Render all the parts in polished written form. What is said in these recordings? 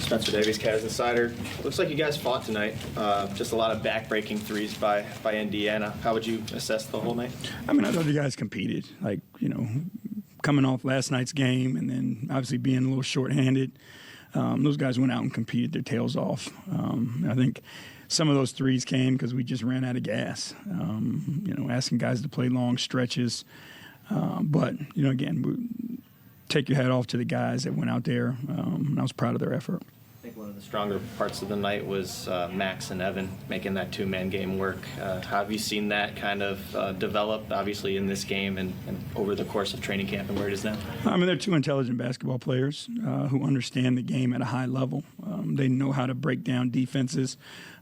Spencer Davies, Cavs Insider. Looks like you guys fought tonight. Just a lot of back-breaking threes by Indiana. How would you assess the whole night? I mean, I thought you guys competed. Like, coming off last night's game and then obviously being a little shorthanded, those guys went out and competed their tails off. I think some of those threes came because we just ran out of gas, asking guys to play long stretches. But, again, take your hat off to the guys that went out there. And I was proud of their effort. I think one of the stronger parts of the night was Max and Evan making that two-man game work. How have you seen that kind of develop, obviously, in this game and over the course of training camp and where it is now? I mean, they're two intelligent basketball players who understand the game at a high level. They know how to break down defenses,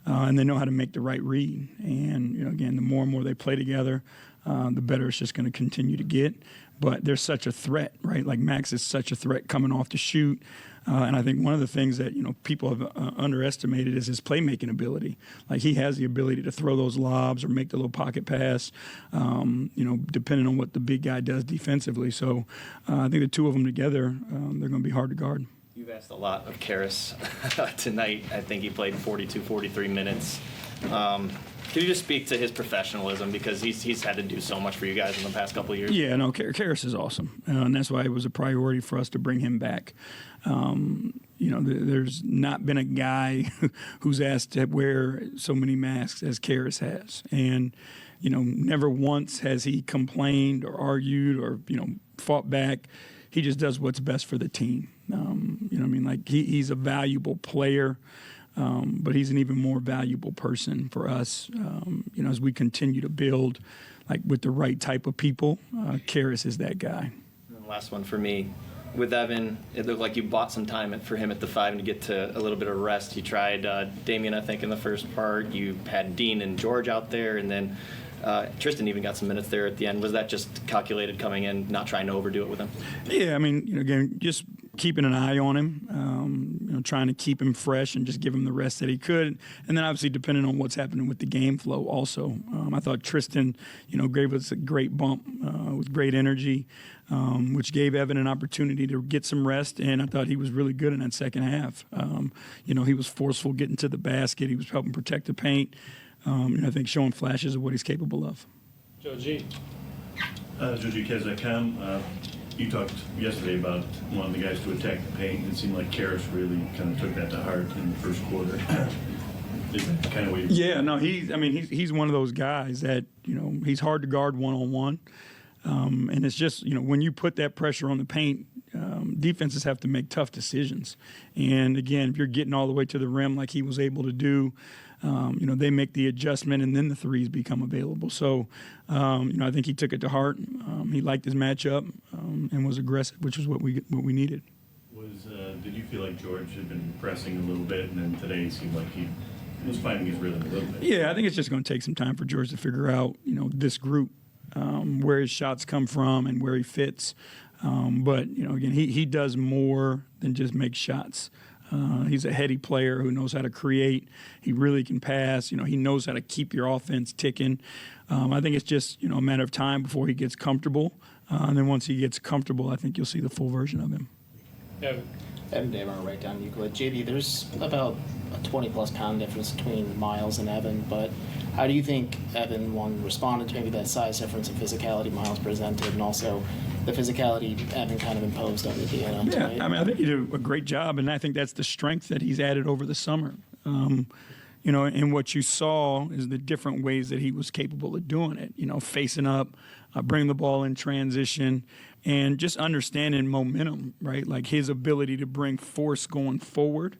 and they know how to make the right read. And, again, the more and more they play together, the better it's just going to continue to get. But they're such a threat, right? Like Max is such a threat coming off the shoot. And I think one of the things that, people have underestimated is his playmaking ability. Like he has the ability to throw those lobs or make the little pocket pass, depending on what the big guy does defensively. So I think the two of them together, they're going to be hard to guard. You've asked a lot of Karis tonight. I think he played 42, 43 minutes. Can you just speak to his professionalism, because he's had to do so much for you guys in the past couple of years? Yeah, no, Karis is awesome, and that's why it was a priority for us to bring him back. There's not been a guy who's asked to wear so many masks as Karis has, and never once has he complained or argued or fought back. He just does what's best for the team. He's a valuable player. But he's an even more valuable person for us, as we continue to build, like with the right type of people. Karis is that guy. And last one for me. With Evan, it looked like you bought some time for him at the 5 to get to a little bit of rest. You tried Damian, I think, in the first part. You had Dean and George out there, and then Tristan even got some minutes there at the end. Was that just calculated coming in, not trying to overdo it with him? Yeah, again, just keeping an eye on him, trying to keep him fresh and just give him the rest that he could. And then obviously depending on what's happening with the game flow also. I thought Tristan, gave us a great bump with great energy, which gave Evan an opportunity to get some rest. And I thought he was really good in that second half. He was forceful getting to the basket. He was helping protect the paint. I think showing flashes of what he's capable of. Joe G. Joe G. Kez.com. You talked yesterday about wanting the guys to attack the paint. It seemed like Karis really kind of took that to heart in the first quarter. Is that kind of what he's one of those guys that, he's hard to guard one-on-one. And it's just, when you put that pressure on the paint, defenses have to make tough decisions. And, again, if you're getting all the way to the rim like he was able to do, they make the adjustment and then the threes become available. So, I think he took it to heart. He liked his matchup and was aggressive, which is what we needed. Did you feel like George had been pressing a little bit, and then today it seemed like he was finding his rhythm a little bit? Yeah, I think it's just going to take some time for George to figure out, this group, where his shots come from and where he fits. But, again, he does more than just make shots. He's a heady player who knows how to create. He really can pass. He knows how to keep your offense ticking. I think it's just, a matter of time before he gets comfortable. And then once he gets comfortable, I think you'll see the full version of him. Evan Dave, I'll write down Euclid. JB, there's about a 20-plus pound difference between Miles and Evan, but how do you think Evan, one, responded to maybe that size difference and physicality Miles presented, and also the physicality Evan kind of imposed on Indiana tonight? I think he did a great job, and I think that's the strength that he's added over the summer. And what you saw is the different ways that he was capable of doing it, facing up, bringing the ball in transition, and just understanding momentum, right? Like his ability to bring force going forward.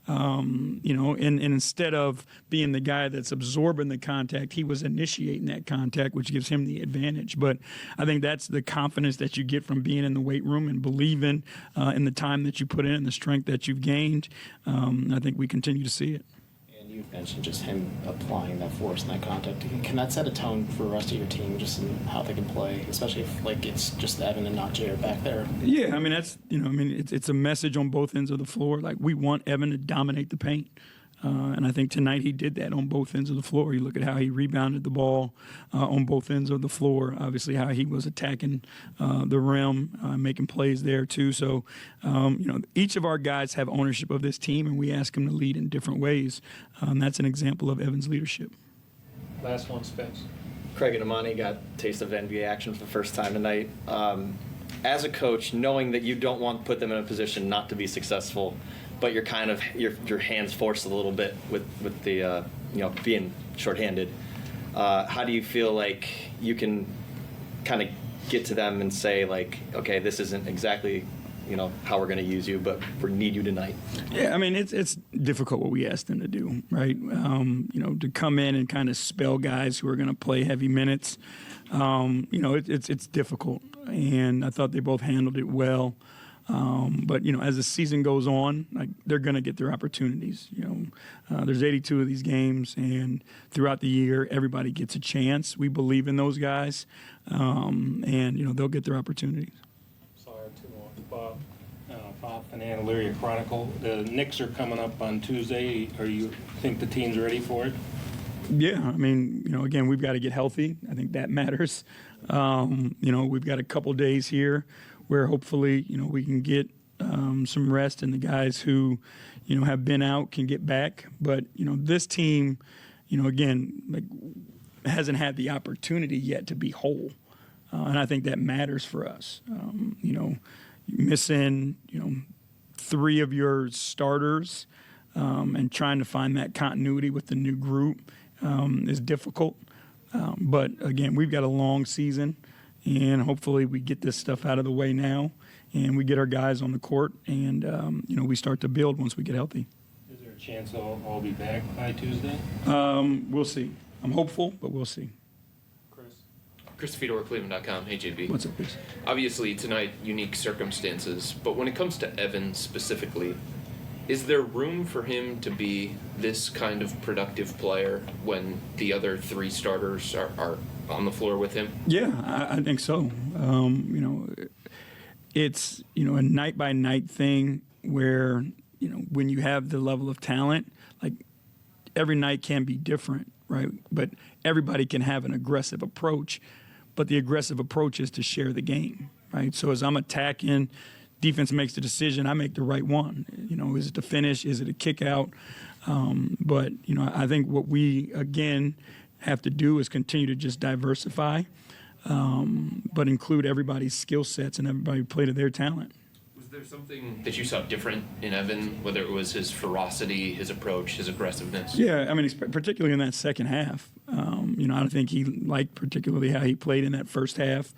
And instead of being the guy that's absorbing the contact, he was initiating that contact, which gives him the advantage. But I think that's the confidence that you get from being in the weight room and believing in the time that you put in and the strength that you've gained. I think we continue to see it. You mentioned just him applying that force and that contact. Can that set a tone for the rest of your team, just in how they can play, especially if it's just Evan and not Jared back there? Yeah, that's it's a message on both ends of the floor. Like we want Evan to dominate the paint. And I think tonight he did that on both ends of the floor. You look at how he rebounded the ball on both ends of the floor. Obviously, how he was attacking the rim, making plays there too. So, each of our guys have ownership of this team, and we ask them to lead in different ways. That's an example of Evan's leadership. Last one, Spence. Craig and Amani got a taste of NBA action for the first time tonight. As a coach, knowing that you don't want to put them in a position not to be successful, but you're kind of your hands forced a little bit with the being shorthanded. How do you feel like you can kind of get to them and say like, okay, this isn't exactly how we're going to use you, but we need you tonight? Yeah, I mean it's difficult what we asked them to do, right? To come in and kind of spell guys who are going to play heavy minutes. It's difficult, and I thought they both handled it well. But as the season goes on, they're going to get their opportunities. There's 82 of these games, and throughout the year, everybody gets a chance. We believe in those guys, and they'll get their opportunities. Sorry, two more. Bob and Anna Leary Chronicle. The Knicks are coming up on Tuesday. You think the team's ready for it? Yeah, I mean, again, we've got to get healthy. I think that matters. We've got a couple days here where hopefully, we can get some rest and the guys who, have been out can get back. But, this team, again, hasn't had the opportunity yet to be whole. And I think that matters for us. Missing, 3 of your starters and trying to find that continuity with the new group is difficult. But, again, we've got a long season. And hopefully we get this stuff out of the way now and we get our guys on the court and, we start to build once we get healthy. Is there a chance they'll all be back by Tuesday? We'll see. I'm hopeful, but we'll see. Chris Fedor, Cleveland.com. Hey, JB. What's up, Chris? Obviously, tonight, unique circumstances. But when it comes to Evan specifically, is there room for him to be this kind of productive player when the other 3 starters are on the floor with him? Yeah, I think so. It's, a night-by-night thing where, when you have the level of talent, like every night can be different, right? But everybody can have an aggressive approach, but the aggressive approach is to share the game, right? So as I'm attacking, defense makes the decision, I make the right one. Is it the finish? Is it a kick out? But, I think what we, again, have to do is continue to just diversify, but include everybody's skill sets and everybody play to their talent. Was there something that you saw different in Evan, whether it was his ferocity, his approach, his aggressiveness? Yeah, I mean, particularly in that second half. I think he liked particularly how he played in that first half.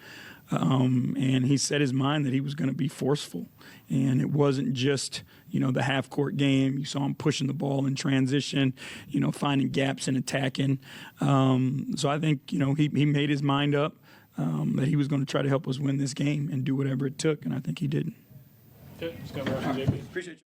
And he set his mind that he was going to be forceful. And it wasn't just, the half-court game. You saw him pushing the ball in transition, finding gaps and attacking. So I think, he made his mind up that he was going to try to help us win this game and do whatever it took, and I think he did. Okay, let's go, JB. Appreciate you.